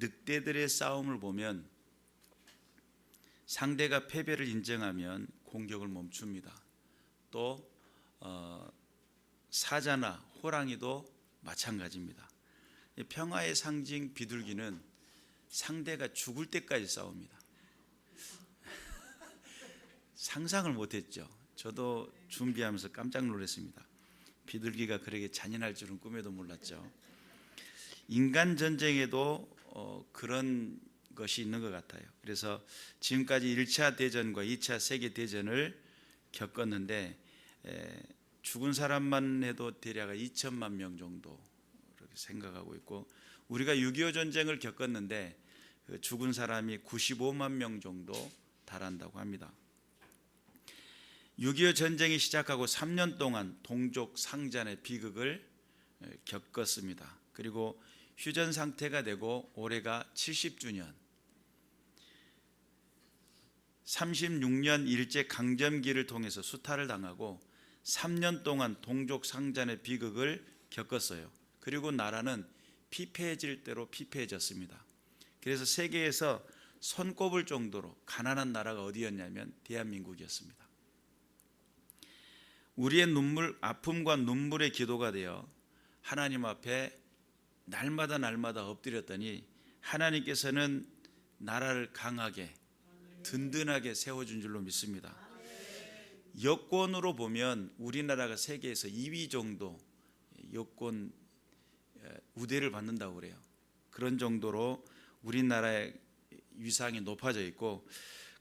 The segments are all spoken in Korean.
늑대들의 싸움을 보면 상대가 패배를 인정하면 공격을 멈춥니다. 또 사자나 호랑이도 마찬가지입니다. 평화의 상징 비둘기는 상대가 죽을 때까지 싸웁니다. 상상을 못했죠. 저도 준비하면서 깜짝 놀랐습니다. 비둘기가 그렇게 잔인할 줄은 꿈에도 몰랐죠. 인간 전쟁에도 그런 것이 있는 것 같아요. 그래서 지금까지 1차 대전과 2차 세계대전을 겪었는데 죽은 사람만 해도 대략 2천만 명 정도 이렇게 생각하고 있고, 우리가 6.25 전쟁을 겪었는데 죽은 사람이 95만 명 정도 달한다고 합니다. 6.25 전쟁이 시작하고 3년 동안 동족 상잔의 비극을 겪었습니다. 그리고 휴전 상태가 되고 올해가 70주년, 36년 일제 강점기를 통해서 수탈을 당하고 3년 동안 동족 상잔의 비극을 겪었어요. 그리고 나라는 피폐해질 대로 피폐해졌습니다. 그래서 세계에서 손꼽을 정도로 가난한 나라가 어디였냐면 대한민국이었습니다. 우리의 눈물, 아픔과 눈물의 기도가 되어 하나님 앞에 날마다 엎드렸더니 하나님께서는 나라를 강하게 든든하게 세워준 줄로 믿습니다. 여권으로 보면 우리나라가 세계에서 2위 정도 여권 우대를 받는다고 그래요. 그런 정도로 우리나라의 위상이 높아져 있고,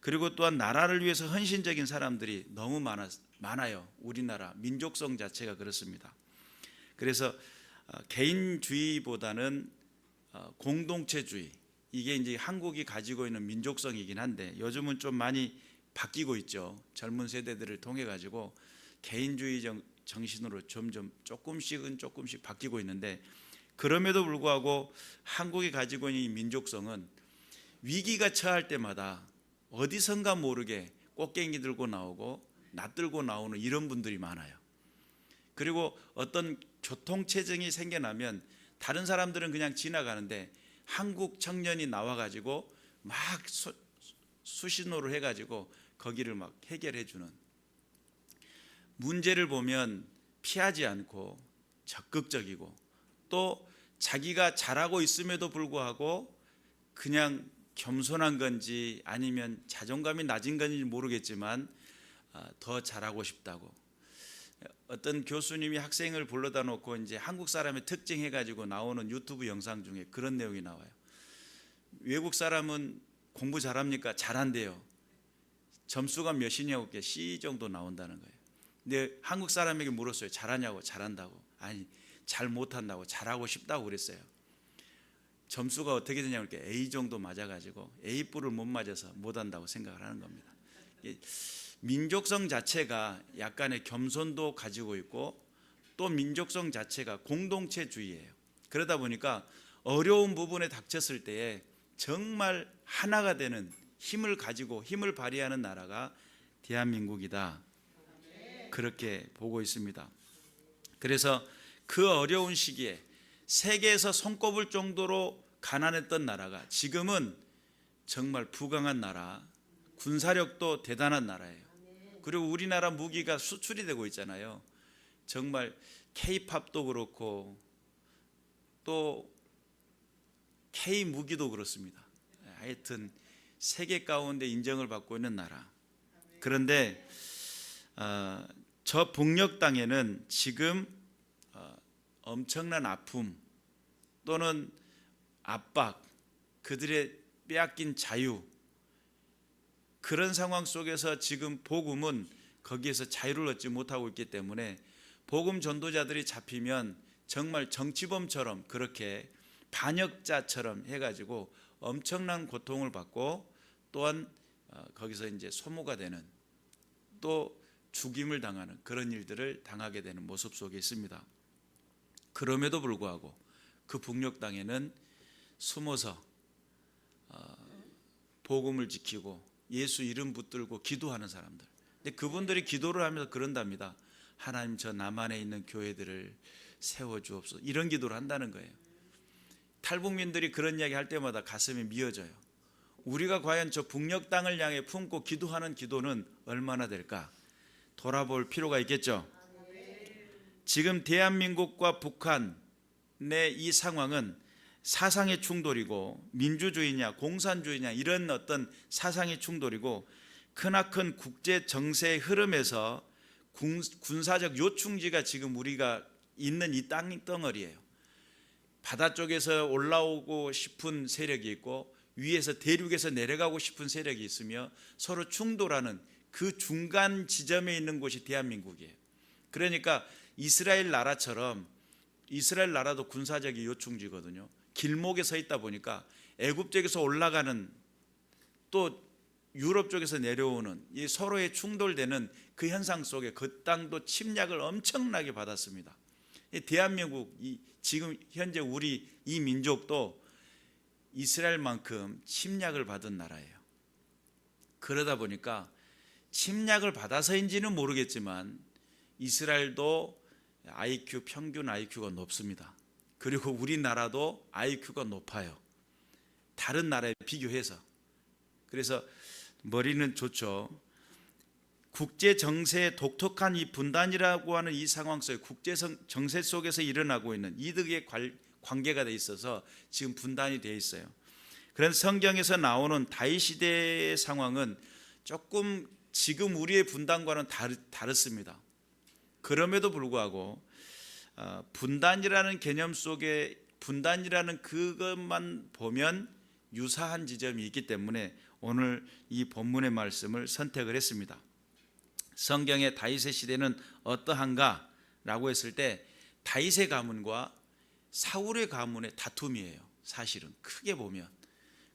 그리고 또한 나라를 위해서 헌신적인 사람들이 너무 많아요. 우리나라 민족성 자체가 그렇습니다. 그래서 개인주의보다는 공동체주의, 이게 이제 한국이 가지고 있는 민족성이긴 한데 요즘은 좀 많이 바뀌고 있죠. 젊은 세대들을 통해 가지고 개인주의 정신으로 점점 조금씩 바뀌고 있는데, 그럼에도 불구하고 한국이 가지고 있는 이 민족성은 위기가 처할 때마다 어디선가 모르게 꽃갱이 들고 나오고 낫 들고 나오는 이런 분들이 많아요. 그리고 어떤 교통체증이 생겨나면 다른 사람들은 그냥 지나가는데 한국 청년이 나와가지고 막 수신호를 해가지고 거기를 막 해결해 주는, 문제를 보면 피하지 않고 적극적이고, 또 자기가 잘하고 있음에도 불구하고 그냥 겸손한 건지 아니면 자존감이 낮은 건지 모르겠지만 더 잘하고 싶다고. 어떤 교수님이 학생을 불러다 놓고 이제 한국 사람의 특징 해가지고 나오는 유튜브 영상 중에 그런 내용이 나와요. 외국 사람은 공부 잘합니까? 잘한대요. 점수가 몇이냐고 했더니 C 정도 나온다는 거예요. 근데 한국 사람에게 물었어요. 잘하냐고. 잘한다고. 아니, 잘 못한다고. 잘하고 싶다고 그랬어요. 점수가 어떻게 되냐고 했더니 A 정도 맞아가지고 A뿔을 못 맞아서 못한다고 생각을 하는 겁니다. 민족성 자체가 약간의 겸손도 가지고 있고, 또 민족성 자체가 공동체주의예요. 그러다 보니까 어려운 부분에 닥쳤을 때에 정말 하나가 되는 힘을 가지고 힘을 발휘하는 나라가 대한민국이다, 그렇게 보고 있습니다. 그래서 그 어려운 시기에 세계에서 손꼽을 정도로 가난했던 나라가 지금은 정말 부강한 나라, 군사력도 대단한 나라예요. 그리고 우리나라 무기가 수출이 되고 있잖아요. 정말 K-팝도 그렇고 또 K-무기도 그렇습니다. 하여튼 세계 가운데 인정을 받고 있는 나라. 그런데 저 북녘 땅에는 지금 엄청난 아픔 또는 압박, 그들의 빼앗긴 자유, 그런 상황 속에서 지금 복음은 거기에서 자유를 얻지 못하고 있기 때문에 복음 전도자들이 잡히면 정말 정치범처럼 그렇게 반역자처럼 해가지고 엄청난 고통을 받고, 또한 거기서 이제 소모가 되는, 또 죽임을 당하는 그런 일들을 당하게 되는 모습 속에 있습니다. 그럼에도 불구하고 그 북녘 땅에는 숨어서 복음을 지키고 예수 이름 붙들고 기도하는 사람들. 근데 그분들이 기도를 하면서 그런답니다. 하나님, 저 남한에 있는 교회들을 세워주옵소서. 이런 기도를 한다는 거예요. 탈북민들이 그런 이야기 할 때마다 가슴이 미어져요. 우리가 과연 저 북녘 땅을 향해 품고 기도하는 기도는 얼마나 될까? 돌아볼 필요가 있겠죠. 지금 대한민국과 북한의 이 상황은 사상의 충돌이고, 민주주의냐 공산주의냐 이런 어떤 사상의 충돌이고, 크나큰 국제 정세의 흐름에서 군사적 요충지가 지금 우리가 있는 이 땅덩어리예요. 바다 쪽에서 올라오고 싶은 세력이 있고, 위에서 대륙에서 내려가고 싶은 세력이 있으며 서로 충돌하는 그 중간 지점에 있는 곳이 대한민국이에요. 그러니까 이스라엘 나라처럼, 이스라엘 나라도 군사적인 요충지거든요. 길목에 서 있다 보니까 애굽 쪽에서 올라가는, 또 유럽 쪽에서 내려오는 이 서로의 충돌되는 그 현상 속에 그 땅도 침략을 엄청나게 받았습니다. 대한민국, 지금 현재 우리 이 민족도 이스라엘만큼 침략을 받은 나라예요. 그러다 보니까 침략을 받아서인지는 모르겠지만 이스라엘도 IQ, 평균 IQ가 높습니다. 그리고 우리나라도 IQ가 높아요. 다른 나라에 비교해서. 그래서 머리는 좋죠. 국제 정세의 독특한 이 분단이라고 하는 이 상황 속에, 국제 정세 속에서 일어나고 있는 이득의 관계가 돼 있어서 지금 분단이 돼 있어요. 그래서 성경에서 나오는 다윗 시대의 상황은 조금 지금 우리의 분단과는 다릅니다. 그럼에도 불구하고 분단이라는 개념 속에, 분단이라는 그것만 보면 유사한 지점이 있기 때문에 오늘 이 본문의 말씀을 선택을 했습니다. 성경의 다윗의 시대는 어떠한가 라고 했을 때, 다윗의 가문과 사울의 가문의 다툼이에요. 사실은 크게 보면.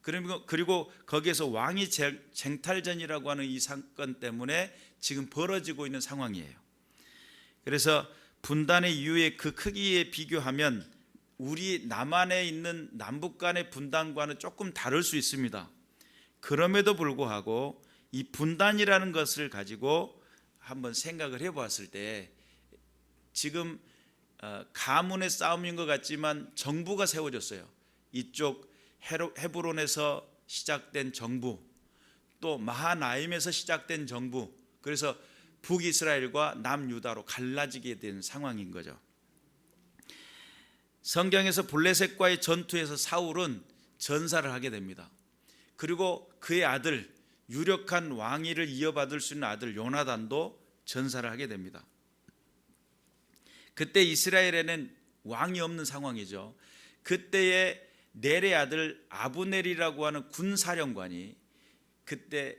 그리고 거기에서 왕위 쟁탈전이라고 하는 이 사건 때문에 지금 벌어지고 있는 상황이에요. 그래서 분단의 이유의 그 크기에 비교하면 우리 남한에 있는 남북 간의 분단과는 조금 다를 수 있습니다. 그럼에도 불구하고 이 분단이라는 것을 가지고 한번 생각을 해보았을 때, 지금 가문의 싸움인 것 같지만 정부가 세워졌어요. 이쪽 헤브론에서 시작된 정부, 또 마하나임에서 시작된 정부, 그래서 북이스라엘과 남유다로 갈라지게 된 상황인 거죠. 성경에서 블레셋과의 전투에서 사울은 전사를 하게 됩니다. 그리고 그의 아들, 유력한 왕위를 이어받을 수 있는 아들 요나단도 전사를 하게 됩니다. 그때 이스라엘에는 왕이 없는 상황이죠. 그때의 넬의 아들 아브넬이라고 하는 군사령관이 그때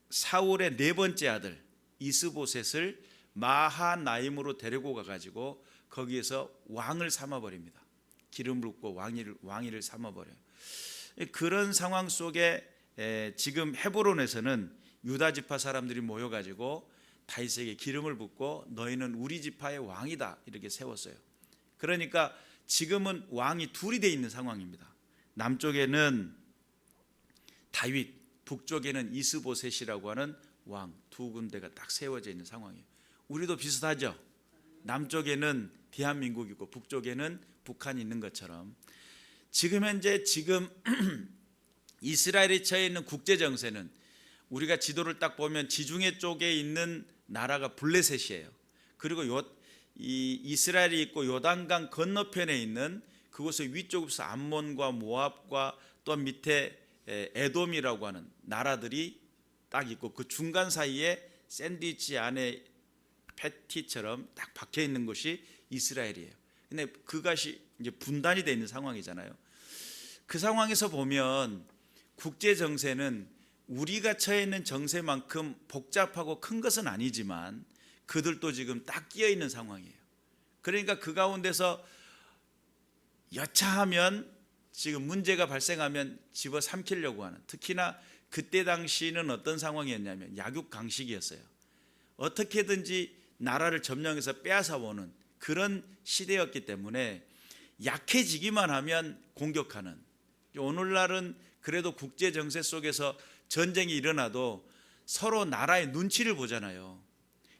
사울의 네 번째 아들 이스보셋을 마하나임으로 데리고 가가지고 거기에서 왕을 삼아버립니다. 기름 붓고 왕위를 삼아버려요. 그런 상황 속에 지금 헤브론에서는 유다 지파 사람들이 모여가지고 다윗에게 기름을 붓고 너희는 우리 지파의 왕이다 이렇게 세웠어요. 그러니까 지금은 왕이 둘이 돼 있는 상황입니다. 남쪽에는 다윗, 북쪽에는 이스보셋이라고 하는 왕 두 군데가 딱 세워져 있는 상황이에요. 우리도 비슷하죠. 남쪽에는 대한민국이고 북쪽에는 북한이 있는 것처럼 지금 현재 이스라엘이 처해 있는 국제 정세는, 우리가 지도를 딱 보면 지중해 쪽에 있는 나라가 블레셋이에요. 그리고 이 이스라엘이 있고 요단강 건너편에 있는 그곳의 위쪽에서 암몬과 모압과 또 밑에 에돔이라고 하는 나라들이 딱 있고, 그 중간 사이에 샌드위치 안에 패티처럼 딱 박혀 있는 것이 이스라엘이에요. 근데 그것이 이제 분단이 되어 있는 상황이잖아요. 그 상황에서 보면 국제 정세는 우리가 처해 있는 정세만큼 복잡하고 큰 것은 아니지만 그들도 지금 딱 끼어 있는 상황이에요. 그러니까 그 가운데서 여차하면 지금 문제가 발생하면 집어삼키려고 하는, 특히나 그때 당시는 어떤 상황이었냐면 약육강식이었어요. 어떻게든지 나라를 점령해서 빼앗아오는 그런 시대였기 때문에 약해지기만 하면 공격하는, 오늘날은 그래도 국제 정세 속에서 전쟁이 일어나도 서로 나라의 눈치를 보잖아요.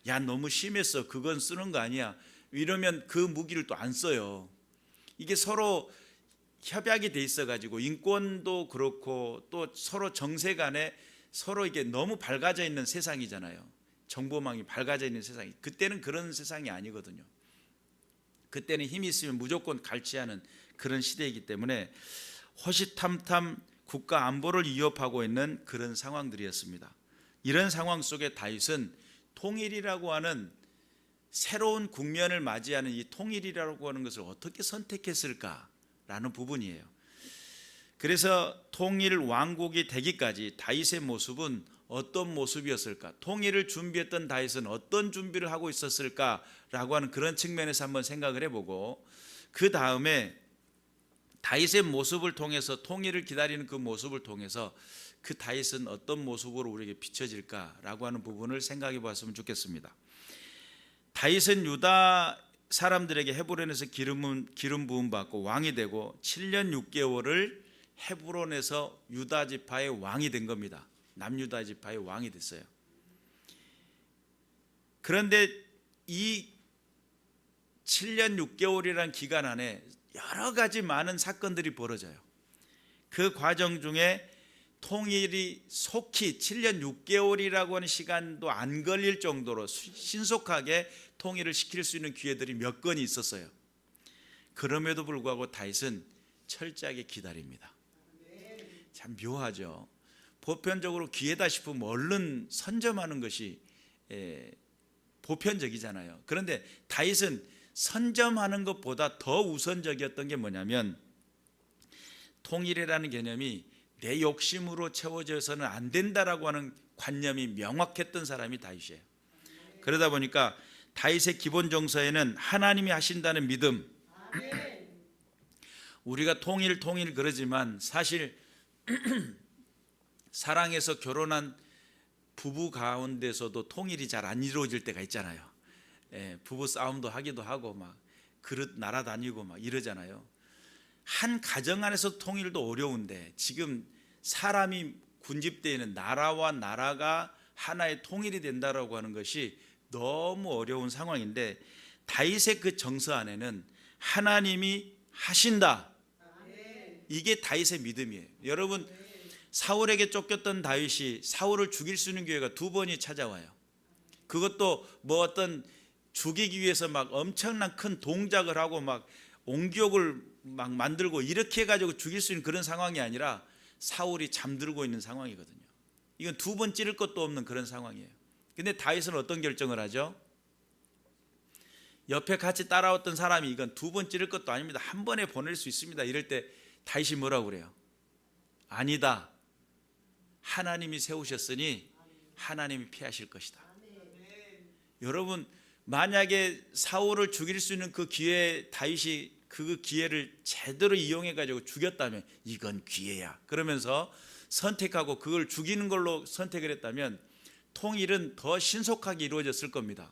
야, 너무 심했어, 그건 쓰는 거 아니야, 이러면 그 무기를 또 안 써요. 이게 서로 협약이 돼 있어 가지고 인권도 그렇고 또 서로 정세 간에 서로 이게 너무 밝아져 있는 세상이잖아요. 정보망이 밝아져 있는 세상이. 그때는 그런 세상이 아니거든요. 그때는 힘이 있으면 무조건 갈취하는 그런 시대이기 때문에 호시탐탐 국가 안보를 위협하고 있는 그런 상황들이었습니다. 이런 상황 속에 다윗은 통일이라고 하는 새로운 국면을 맞이하는 이 통일이라고 하는 것을 어떻게 선택했을까라는 부분이에요. 그래서 통일 왕국이 되기까지 다윗의 모습은 어떤 모습이었을까? 통일을 준비했던 다윗은 어떤 준비를 하고 있었을까라고 하는 그런 측면에서 한번 생각을 해보고, 그 다음에 다윗의 모습을 통해서, 통일을 기다리는 그 모습을 통해서 그 다윗은 어떤 모습으로 우리에게 비춰질까라고 하는 부분을 생각해 봤으면 좋겠습니다. 다윗은 유다 사람들에게 헤브론에서 기름 부음 받고 왕이 되고 7년 6개월을 헤브론에서 유다 지파의 왕이 된 겁니다. 남유다 지파의 왕이 됐어요. 그런데 이 7년 6개월이라는 기간 안에 여러 가지 많은 사건들이 벌어져요. 그 과정 중에 통일이 속히 7년 6개월이라고 하는 시간도 안 걸릴 정도로 신속하게 통일을 시킬 수 있는 기회들이 몇 건이 있었어요. 그럼에도 불구하고 다윗은 철저하게 기다립니다. 참 묘하죠. 보편적으로 기회다 싶으면 얼른 선점하는 것이 보편적이잖아요. 그런데 다윗은 선점하는 것보다 더 우선적이었던 게 뭐냐면, 통일이라는 개념이 내 욕심으로 채워져서는 안 된다라고 하는 관념이 명확했던 사람이 다윗이에요. 그러다 보니까 다윗의 기본 정서에는 하나님이 하신다는 믿음, 우리가 통일 그러지만 사실 사랑해서 결혼한 부부 가운데서도 통일이 잘 안 이루어질 때가 있잖아요. 부부 싸움도 하기도 하고 막 그릇 날아다니고 막 이러잖아요. 한 가정 안에서 통일도 어려운데 지금 사람이 군집되어 있는 나라와 나라가 하나의 통일이 된다라고 하는 것이 너무 어려운 상황인데, 다윗의 그 정서 안에는 하나님이 하신다, 이게 다윗의 믿음이에요. 여러분, 사울에게 쫓겼던 다윗이 사울을 죽일 수 있는 기회가 2번이 찾아와요. 그것도 뭐 어떤 죽이기 위해서 막 엄청난 큰 동작을 하고 막 옹기옥을 막 만들고 이렇게 해가지고 죽일 수 있는 그런 상황이 아니라 사울이 잠들고 있는 상황이거든요. 이건 2번 찌를 것도 없는 그런 상황이에요. 근데 다윗은 어떤 결정을 하죠? 옆에 같이 따라왔던 사람이 이건 2번 찌를 것도 아닙니다, 한 번에 보낼 수 있습니다, 이럴 때 다윗이 뭐라고 그래요? 아니다, 하나님이 세우셨으니 하나님이 피하실 것이다. 여러분, 만약에 사울을 죽일 수 있는 그 기회에 다윗이 그 기회를 제대로 이용해 가지고 죽였다면 이건 기회야 그러면서 선택하고 그걸 죽이는 걸로 선택을 했다면 통일은 더 신속하게 이루어졌을 겁니다.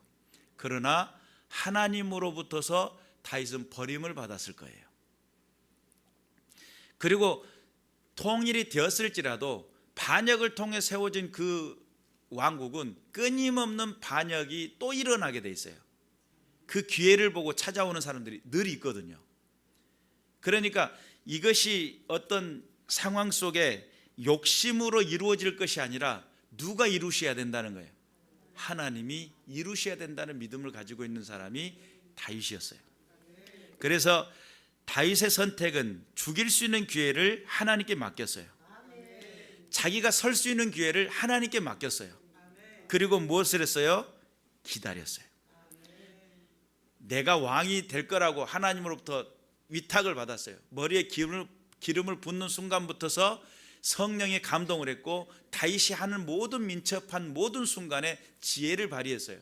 그러나 하나님으로부터서 다윗은 버림을 받았을 거예요. 그리고 통일이 되었을지라도 반역을 통해 세워진 그 왕국은 끊임없는 반역이 또 일어나게 돼 있어요. 그 기회를 보고 찾아오는 사람들이 늘 있거든요. 그러니까 이것이 어떤 상황 속에 욕심으로 이루어질 것이 아니라 누가 이루셔야 된다는 거예요. 하나님이 이루셔야 된다는 믿음을 가지고 있는 사람이 다윗이었어요. 그래서 다윗의 선택은 죽일 수 있는 기회를 하나님께 맡겼어요. 자기가 설 수 있는 기회를 하나님께 맡겼어요. 그리고 무엇을 했어요? 기다렸어요. 내가 왕이 될 거라고 하나님으로부터 위탁을 받았어요. 머리에 기름을 붓는 순간부터서 성령의 감동을 했고, 다윗이 하는 모든 민첩한 모든 순간에 지혜를 발휘했어요.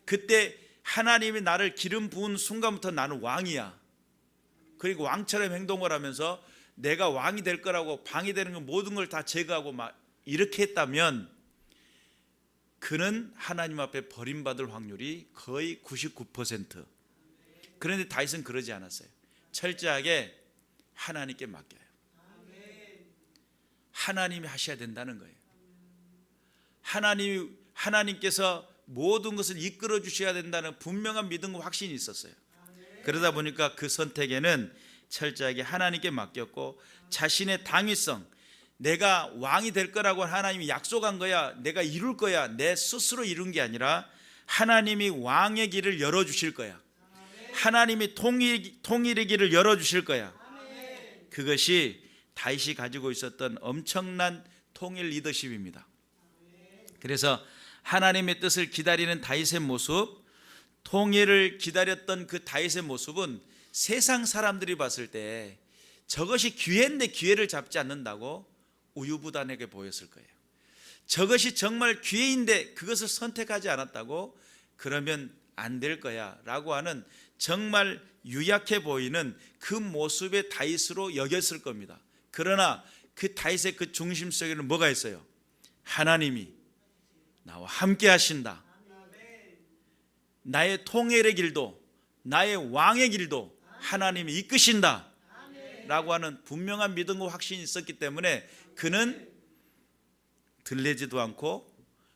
그때 하나님이 나를 기름 부은 순간부터 나는 왕이야, 그리고 왕처럼 행동을 하면서 내가 왕이 될 거라고 방해되는 건 모든 걸 다 제거하고 막 이렇게 했다면 그는 하나님 앞에 버림받을 확률이 거의 99%. 그런데 다윗은 그러지 않았어요. 철저하게 하나님께 맡겨요. 하나님이 하셔야 된다는 거예요. 하나님께서 모든 것을 이끌어 주셔야 된다는 분명한 믿음과 확신이 있었어요. 그러다 보니까 그 선택에는 철저하게 하나님께 맡겼고, 자신의 당위성, 내가 왕이 될 거라고 하나님이 약속한 거야, 내가 이룰 거야, 내 스스로 이룬 게 아니라 하나님이 왕의 길을 열어주실 거야, 하나님이 통일의 길을 열어주실 거야. 그것이 다윗이 가지고 있었던 엄청난 통일 리더십입니다. 그래서 하나님의 뜻을 기다리는 다윗의 모습, 통일을 기다렸던 그 다윗의 모습은 세상 사람들이 봤을 때 저것이 기회인데 기회를 잡지 않는다고 우유부단하게 보였을 거예요. 저것이 정말 기회인데 그것을 선택하지 않았다고 그러면 안 될 거야 라고 하는 정말 유약해 보이는 그 모습의 다윗으로 여겼을 겁니다. 그러나 그 다윗의 그 중심 속에는 뭐가 있어요? 하나님이 나와 함께 하신다, 나의 통일의 길도 나의 왕의 길도 하나님이 이끄신다 라고 하는 분명한 믿음과 확신이 있었기 때문에 그는 들리지도 않고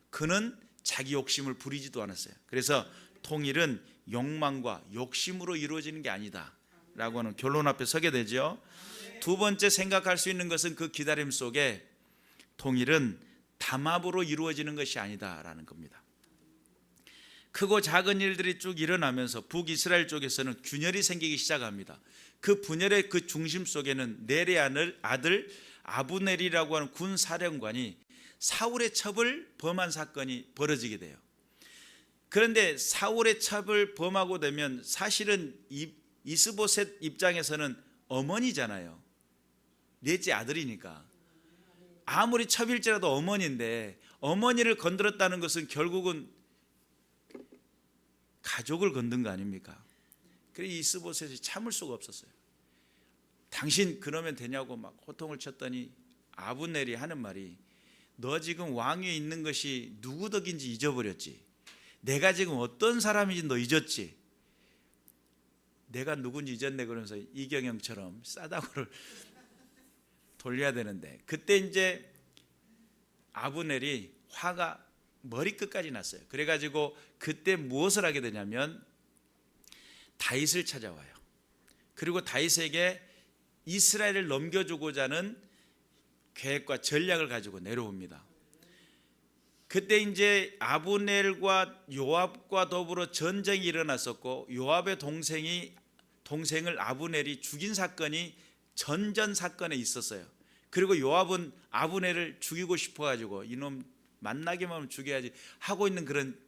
그는 자기 욕심을 부리지도 않았어요. 그래서 통일은 욕망과 욕심으로 이루어지는 게 아니다 라고 하는 결론 앞에 서게 되죠. 두 번째 생각할 수 있는 것은 그 기다림 속에 통일은 담합으로 이루어지는 것이 아니다라는 겁니다. 크고 작은 일들이 쭉 일어나면서 북이스라엘 쪽에서는 균열이 생기기 시작합니다. 그 분열의 그 중심 속에는 넬의 아들 아브넬이라고 하는 군 사령관이 사울의 첩을 범한 사건이 벌어지게 돼요. 그런데 사울의 첩을 범하고 되면 사실은 이스보셋 입장에서는 어머니잖아요. 넷째 아들이니까. 아무리 첩일지라도 어머니인데 어머니를 건드렸다는 것은 결국은 가족을 건든 거 아닙니까? 그래서 이스보셋이 참을 수가 없었어요. 당신 그러면 되냐고 막 호통을 쳤더니 아브넬이 하는 말이, 너 지금 왕위에 있는 것이 누구 덕인지 잊어버렸지, 내가 지금 어떤 사람인지 너 잊었지, 내가 누군지 잊었네. 그러면서 이경영처럼 싸다구를 돌려야 되는데, 그때 이제 아브넬이 화가 머리끝까지 났어요. 그래가지고 그때 무엇을 하게 되냐면 다윗을 찾아와요. 그리고 다윗에게 이스라엘을 넘겨주고자 하는 계획과 전략을 가지고 내려옵니다. 그때 이제 아브넬과 요압과 더불어 전쟁이 일어났었고, 요압의 동생을 아브넬이 죽인 사건이 전전 사건에 있었어요. 그리고 요압은 아브넬을 죽이고 싶어가지고 이놈 만나기만 하면 죽여야지 하고 있는 그런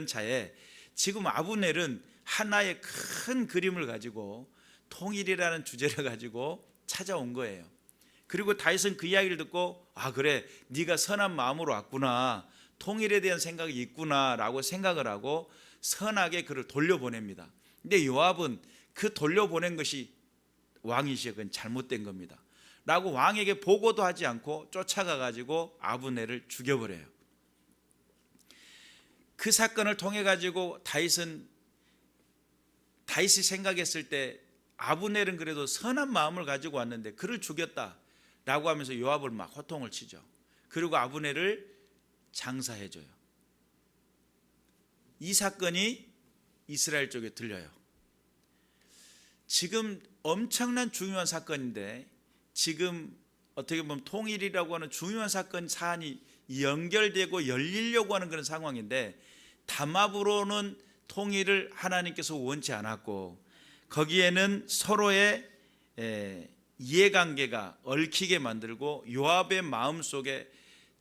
차에 지금 아브넬은 하나의 큰 그림을 가지고 통일이라는 주제를 가지고 찾아온 거예요. 그리고 다윗은 그 이야기를 듣고, 아 그래, 네가 선한 마음으로 왔구나, 통일에 대한 생각이 있구나 라고 생각을 하고 선하게 그를 돌려보냅니다. 근데 요압은 그 돌려보낸 것이 왕이시여 그건 잘못된 겁니다 라고 왕에게 보고도 하지 않고 쫓아가 가지고 아브넬을 죽여버려요. 그 사건을 통해 가지고 다윗이 생각했을 때 아브넬은 그래도 선한 마음을 가지고 왔는데 그를 죽였다라고 하면서 요압을 막 호통을 치죠. 그리고 아브넬을 장사해줘요. 이 사건이 이스라엘 쪽에 들려요. 지금 엄청난 중요한 사건인데, 지금 어떻게 보면 통일이라고 하는 중요한 사안이 연결되고 열리려고 하는 그런 상황인데, 담합으로는 통일을 하나님께서 원치 않았고, 거기에는 서로의 이해관계가 얽히게 만들고 요압의 마음속에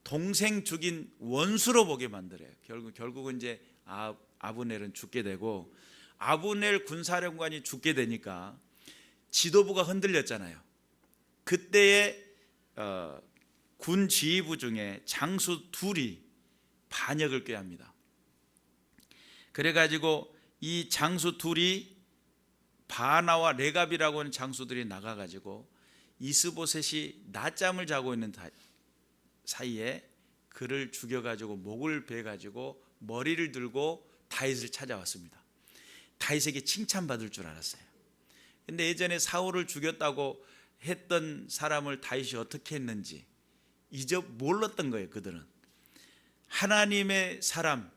동생 죽인 원수로 보게 만들어요. 결국은 이제 아브넬은 죽게 되고, 아브넬 군사령관이 죽게 되니까 지도부가 흔들렸잖아요. 그때의 군 지휘부 중에 장수 둘이 반역을 꾀합니다. 그래가지고 이 장수 둘이 바나와 레갑이라고 하는 장수들이 나가가지고 이스보셋이 낮잠을 자고 있는 사이에 그를 죽여가지고 목을 베가지고 머리를 들고 다윗을 찾아왔습니다. 다윗에게 칭찬받을 줄 알았어요. 근데 예전에 사울을 죽였다고 했던 사람을 다윗이 어떻게 했는지 몰랐던 거예요. 그들은 하나님의 사람,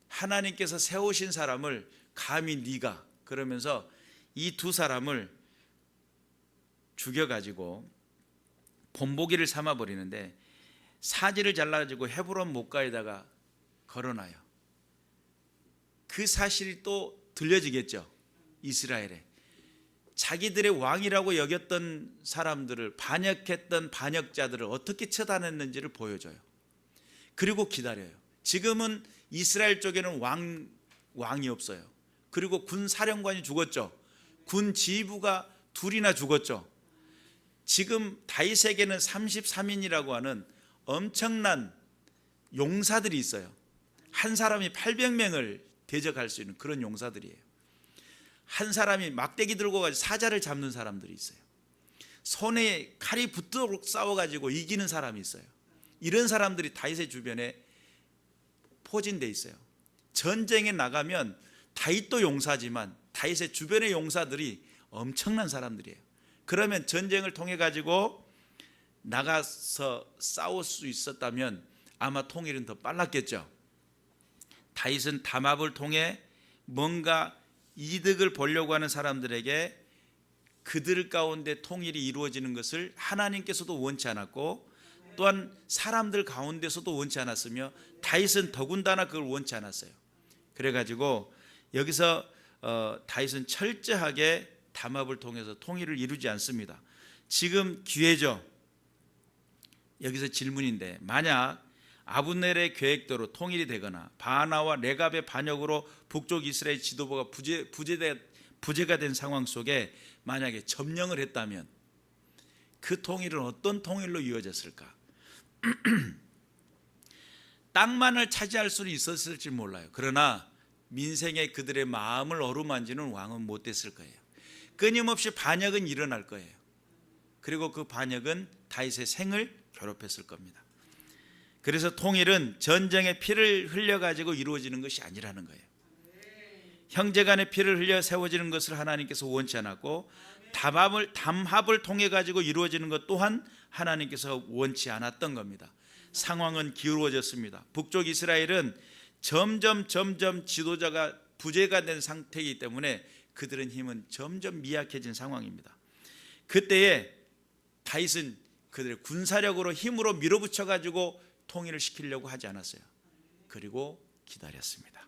하나님께서 세우신 사람을 감히 네가 그러면서 이 두 사람을 죽여가지고 본보기를 삼아버리는데 사지를 잘라가지고 헤브론 목가에다가 걸어놔요. 그 사실이 또 들려지겠죠. 이스라엘에 자기들의 왕이라고 여겼던 사람들을, 반역했던 반역자들을 어떻게 처단했는지를 보여줘요. 그리고 기다려요. 지금은 이스라엘 쪽에는 왕이 없어요. 그리고 군 사령관이 죽었죠. 군 지휘부가 둘이나 죽었죠. 지금 다윗에게는 33인이라고 하는 엄청난 용사들이 있어요. 한 사람이 800명을 대적할 수 있는 그런 용사들이에요. 한 사람이 막대기 들고 가지고 사자를 잡는 사람들이 있어요. 손에 칼이 붙도록 싸워가지고 이기는 사람이 있어요. 이런 사람들이 다윗의 주변에 포진돼 있어요. 전쟁에 나가면 다윗도 용사지만 다윗의 주변의 용사들이 엄청난 사람들이에요. 그러면 전쟁을 통해 가지고 나가서 싸울 수 있었다면 아마 통일은 더 빨랐겠죠. 다윗은 담합을 통해 뭔가 이득을 보려고 하는 사람들에게 그들 가운데 통일이 이루어지는 것을 하나님께서도 원치 않았고 또한 사람들 가운데서도 원치 않았으며 다윗은 더군다나 그걸 원치 않았어요. 그래가지고 여기서 다윗은 철저하게 담합을 통해서 통일을 이루지 않습니다. 지금 기회죠. 여기서 질문인데 만약 아브넬의 계획대로 통일이 되거나 바나와 레갑의 반역으로 북쪽 이스라엘 지도부가 부재가 된 상황 속에 만약에 점령을 했다면 그 통일은 어떤 통일로 이루어졌을까? 땅만을 차지할 수는 있었을지 몰라요. 그러나 민생의 그들의 마음을 어루만지는 왕은 못 됐을 거예요. 끊임없이 반역은 일어날 거예요. 그리고 그 반역은 다윗의 생을 괴롭혔을 겁니다. 그래서 통일은 전쟁의 피를 흘려가지고 이루어지는 것이 아니라는 거예요. 형제간의 피를 흘려 세워지는 것을 하나님께서 원치 않았고 담합을 통해 가지고 이루어지는 것 또한 하나님께서 원치 않았던 겁니다. 상황은 기울어졌습니다. 북쪽 이스라엘은 점점 지도자가 부재가 된 상태이기 때문에 그들의 힘은 점점 미약해진 상황입니다. 그때에 다윗은 그들의 군사력으로 힘으로 밀어붙여 가지고 통일을 시키려고 하지 않았어요. 그리고 기다렸습니다.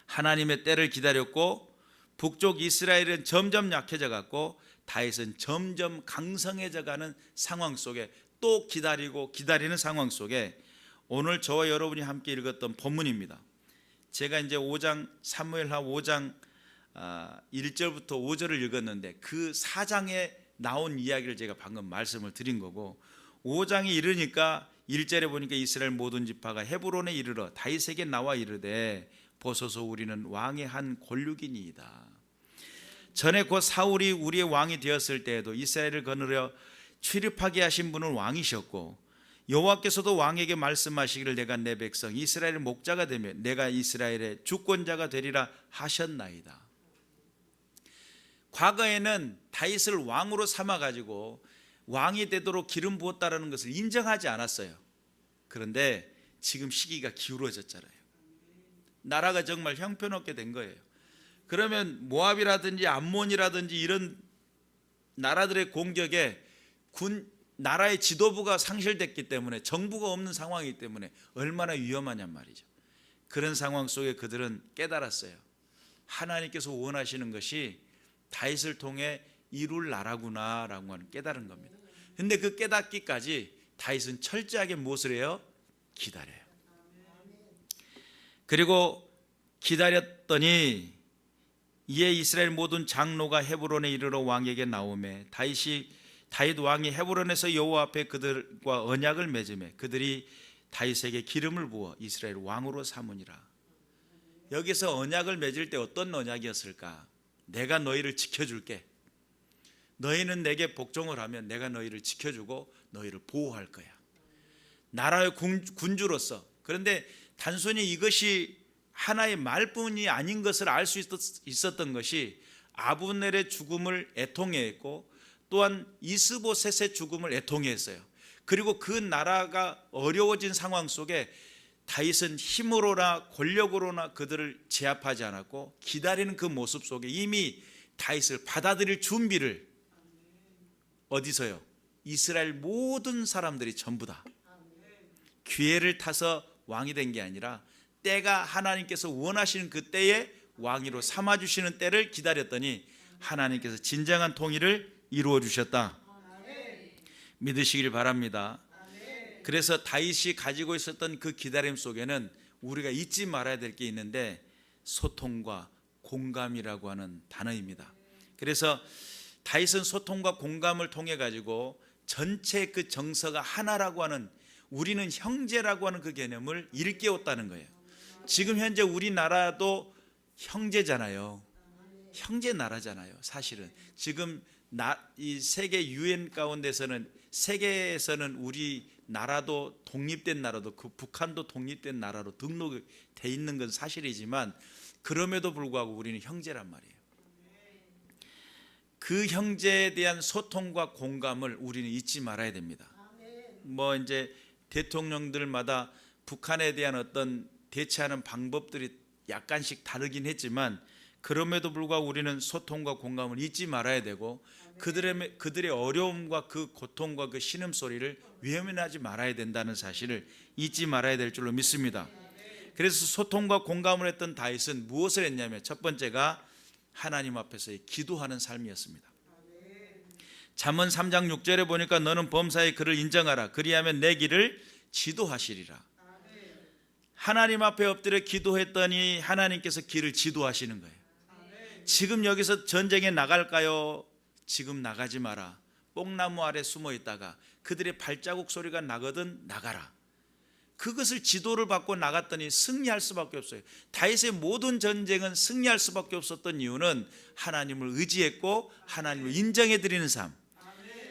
하나님의 때를 기다렸고 북쪽 이스라엘은 점점 약해져 갔고 다윗은 점점 강성해져 가는 상황 속에 또 기다리는 상황 속에 오늘 저와 여러분이 함께 읽었던 본문입니다. 제가 이제 5장 사무엘하 5장 1절부터 5절을 읽었는데 그 4장에 나온 이야기를 제가 방금 말씀을 드린 거고 5장에 이르니까 1절에 보니까 이스라엘 모든 지파가 헤브론에 이르러 다윗에게 나와 이르되 보소서 우리는 왕의 한 권륙이니이다. 전에 곧 사울이 우리의 왕이 되었을 때에도 이스라엘을 거느려 출입하게 하신 분은 왕이셨고 여호와께서도 왕에게 말씀하시기를 내가 내 백성 이스라엘의 목자가 되며 내가 이스라엘의 주권자가 되리라 하셨나이다. 과거에는 다윗을 왕으로 삼아가지고 왕이 되도록 기름 부었다라는 것을 인정하지 않았어요. 그런데 지금 시기가 기울어졌잖아요. 나라가 정말 형편없게 된 거예요. 그러면 모압이라든지 암몬이라든지 이런 나라들의 공격에 나라의 지도부가 상실됐기 때문에 정부가 없는 상황이기 때문에 얼마나 위험하냔 말이죠. 그런 상황 속에 그들은 깨달았어요. 하나님께서 원하시는 것이 다윗을 통해 이룰 나라구나라고 하는 깨달은 겁니다. 근데 그 깨닫기까지 다윗은 철저하게 무엇을 해요? 기다려요. 그리고 기다렸더니 이에 이스라엘 모든 장로가 헤브론에 이르러 왕에게 나오매 다윗 왕이 헤브론에서 여호와 앞에 그들과 언약을 맺으매 그들이 다윗에게 기름을 부어 이스라엘 왕으로 삼으니라. 여기서 언약을 맺을 때 어떤 언약이었을까? 내가 너희를 지켜줄게. 너희는 내게 복종을 하면 내가 너희를 지켜주고 너희를 보호할 거야. 나라의 군주로서. 그런데 단순히 이것이 하나의 말뿐이 아닌 것을 알 수 있었던 것이 아브넬의 죽음을 애통해했고 또한 이스보셋의 죽음을 애통해했어요. 그리고 그 나라가 어려워진 상황 속에 다윗은 힘으로나 권력으로나 그들을 제압하지 않았고 기다리는 그 모습 속에 이미 다윗을 받아들일 준비를 어디서요? 이스라엘 모든 사람들이 전부 다 기회를 타서 왕이 된 게 아니라 때가 하나님께서 원하시는 그 때에 왕위로 삼아주시는 때를 기다렸더니 하나님께서 진정한 통일을 이루어 주셨다. 믿으시길 바랍니다. 그래서 다윗이 가지고 있었던 그 기다림 속에는 우리가 잊지 말아야 될 게 있는데 소통과 공감이라고 하는 단어입니다. 그래서 다윗은 소통과 공감을 통해 가지고 전체 그 정서가 하나라고 하는, 우리는 형제라고 하는 그 개념을 일깨웠다는 거예요. 지금 현재 우리나라도 형제잖아요. 형제 나라잖아요. 사실은 지금 이 세계 유엔 가운데서는, 세계에서는 우리 나라도 독립된 나라도, 그 북한도 독립된 나라로 등록돼 있는 건 사실이지만 그럼에도 불구하고 우리는 형제란 말이에요. 그 형제에 대한 소통과 공감을 우리는 잊지 말아야 됩니다. 뭐 이제 대통령들마다 북한에 대한 어떤 대처하는 방법들이 약간씩 다르긴 했지만 그럼에도 불구하고 우리는 소통과 공감을 잊지 말아야 되고 그들의 어려움과 그 고통과 그 신음소리를 외면하지 말아야 된다는 사실을 잊지 말아야 될 줄로 믿습니다. 그래서 소통과 공감을 했던 다윗은 무엇을 했냐면 첫 번째가 하나님 앞에서의 기도하는 삶이었습니다. 잠언 3장 6절에 보니까 너는 범사에 그를 인정하라. 그리하면 내 길을 지도하시리라. 하나님 앞에 엎드려 기도했더니 하나님께서 길을 지도하시는 거예요. 지금 여기서 전쟁에 나갈까요? 지금 나가지 마라. 뽕나무 아래 숨어 있다가 그들의 발자국 소리가 나거든 나가라. 그것을 지도를 받고 나갔더니 승리할 수밖에 없어요. 다윗의 모든 전쟁은 승리할 수밖에 없었던 이유는 하나님을 의지했고 하나님을 인정해 드리는 삶.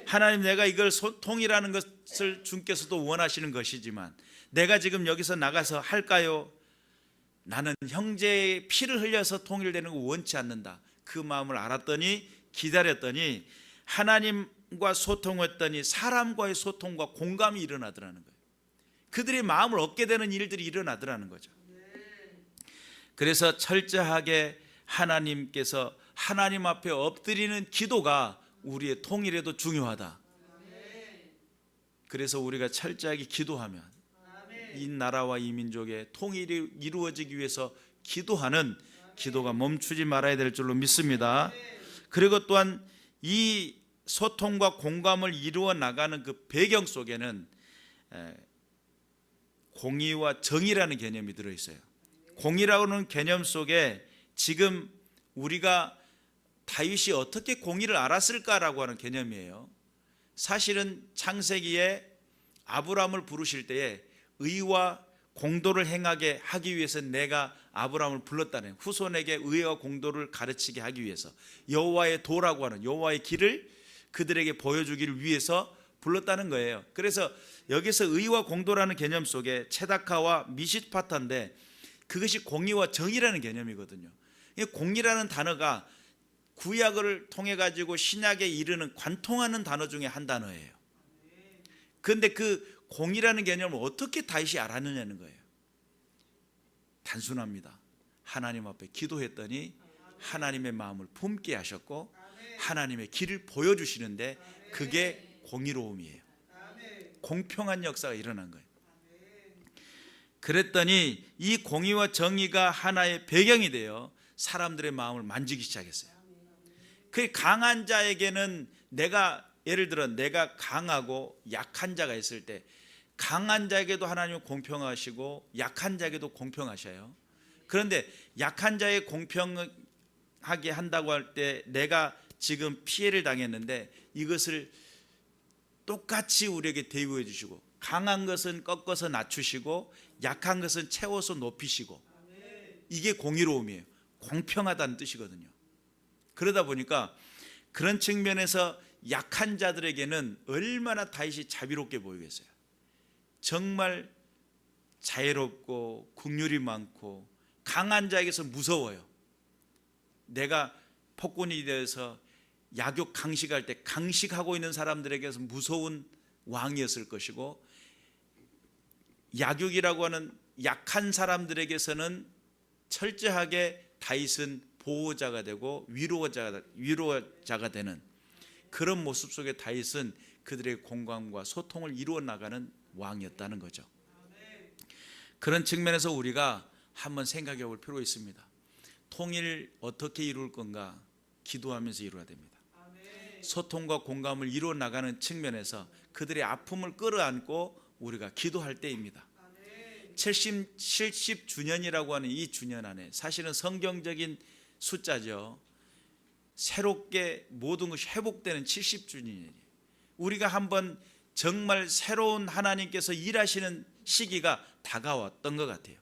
하나님, 내가 이걸 소통이라는 것을 주께서도 원하시는 것이지만 내가 지금 여기서 나가서 할까요? 나는 형제의 피를 흘려서 통일되는 거 원치 않는다. 그 마음을 알았더니 기다렸더니 하나님과 소통했더니 사람과의 소통과 공감이 일어나더라는 거예요. 그들의 마음을 얻게 되는 일들이 일어나더라는 거죠. 그래서 철저하게 하나님께서 하나님 앞에 엎드리는 기도가 우리의 통일에도 중요하다. 그래서 우리가 철저하게 기도하면 이 나라와 이 민족의 통일이 이루어지기 위해서 기도하는 기도가 멈추지 말아야 될 줄로 믿습니다. 그리고 또한 이 소통과 공감을 이루어 나가는 그 배경 속에는 공의와 정의라는 개념이 들어있어요. 공의라는 개념 속에 지금 우리가 다윗이 어떻게 공의를 알았을까라고 하는 개념이에요. 사실은 창세기에 아브라함을 부르실 때에 의와 공도를 행하게 하기 위해서 내가 아브라함을 불렀다는, 후손에게 의와 공도를 가르치게 하기 위해서 여호와의 도라고 하는 여호와의 길을 그들에게 보여주기를 위해서 불렀다는 거예요. 그래서 여기서 의와 공도라는 개념 속에 체다카와 미시파타인데 그것이 공의와 정의라는 개념이거든요. 공의라는 단어가 구약을 통해 가지고 신약에 이르는 관통하는 단어 중에 한 단어예요. 그런데 그 공의라는 개념을 어떻게 다윗이 알았느냐는 거예요. 단순합니다. 하나님 앞에 기도했더니 하나님의 마음을 품게 하셨고 하나님의 길을 보여주시는데 그게 공의로움이에요. 공평한 역사가 일어난 거예요. 그랬더니 이 공의와 정의가 하나의 배경이 되어 사람들의 마음을 만지기 시작했어요. 그 강한 자에게는 예를 들어 내가 강하고 약한 자가 있을 때 강한 자에게도 하나님은 공평하시고 약한 자에게도 공평하셔요. 그런데 약한 자에 공평하게 한다고 할 때 내가 지금 피해를 당했는데 이것을 똑같이 우리에게 대우해 주시고 강한 것은 꺾어서 낮추시고 약한 것은 채워서 높이시고, 이게 공의로움이에요. 공평하다는 뜻이거든요. 그러다 보니까 그런 측면에서 약한 자들에게는 얼마나 다윗이 자비롭게 보이겠어요. 정말 자애롭고 긍휼이 많고 강한 자에게서 무서워요. 내가 폭군이 되어서 야교 강식할 때 강식하고 있는 사람들에게서 무서운 왕이었을 것이고, 야교이라고 하는 약한 사람들에게서는 철저하게 다윗은 보호자가 되고 위로자가 되는 그런 모습 속에 다윗은 그들의 공감과 소통을 이루어 나가는 왕이었다는 거죠. 그런 측면에서 우리가 한번 생각해 볼 필요가 있습니다. 통일 어떻게 이룰 건가? 기도하면서 이루어야 됩니다. 소통과 공감을 이루어 나가는 측면에서 그들의 아픔을 끌어안고 우리가 기도할 때입니다. 70주년이라고 하는 이 주년 안에 사실은 성경적인 숫자죠. 새롭게 모든 것이 회복되는 70주년이에요. 우리가 한번 정말 새로운 하나님께서 일하시는 시기가 다가왔던 것 같아요.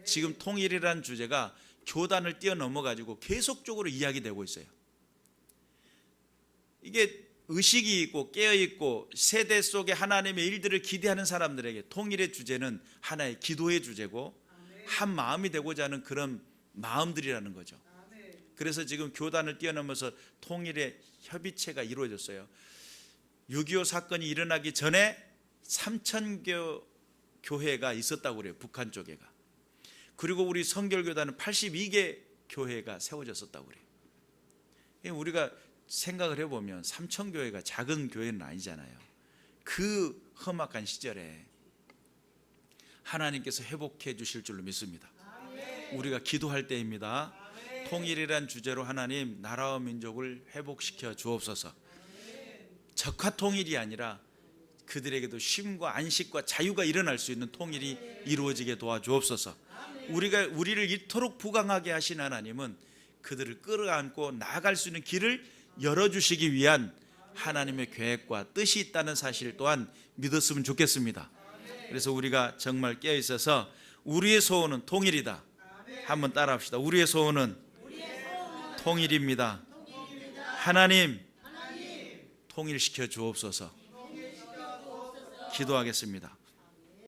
지금 통일이라는 주제가 교단을 뛰어넘어 가지고 계속적으로 이야기되고 있어요. 이게 의식이 있고 깨어있고 세대 속에 하나님의 일들을 기대하는 사람들에게 통일의 주제는 하나의 기도의 주제고 한 마음이 되고자 하는 그런 마음들이라는 거죠. 그래서 지금 교단을 뛰어넘어서 통일의 협의체가 이루어졌어요. 6.25 사건이 일어나기 전에 3,000교 교회가 있었다고 그래요. 북한 쪽에가. 그리고 우리 성결교단은 82개 교회가 세워졌었다고 그래요. 우리가 생각을 해보면 3,000교회가 작은 교회는 아니잖아요. 그 험악한 시절에 하나님께서 회복해 주실 줄로 믿습니다. 우리가 기도할 때입니다. 통일이란 주제로 하나님 나라와 민족을 회복시켜 주옵소서. 적화 통일이 아니라 그들에게도 쉼과 안식과 자유가 일어날 수 있는 통일이 이루어지게 도와주옵소서. 우리를 이토록 부강하게 하신 하나님은 그들을 끌어안고 나아갈 수 있는 길을 열어주시기 위한 하나님의 계획과 뜻이 있다는 사실 또한 믿었으면 좋겠습니다. 그래서 우리가 정말 깨어있어서 우리의 소원은 통일이다. 한번 따라합시다. 우리의 소원은 통일입니다. 하나님 통일시켜 주옵소서. 기도하겠습니다.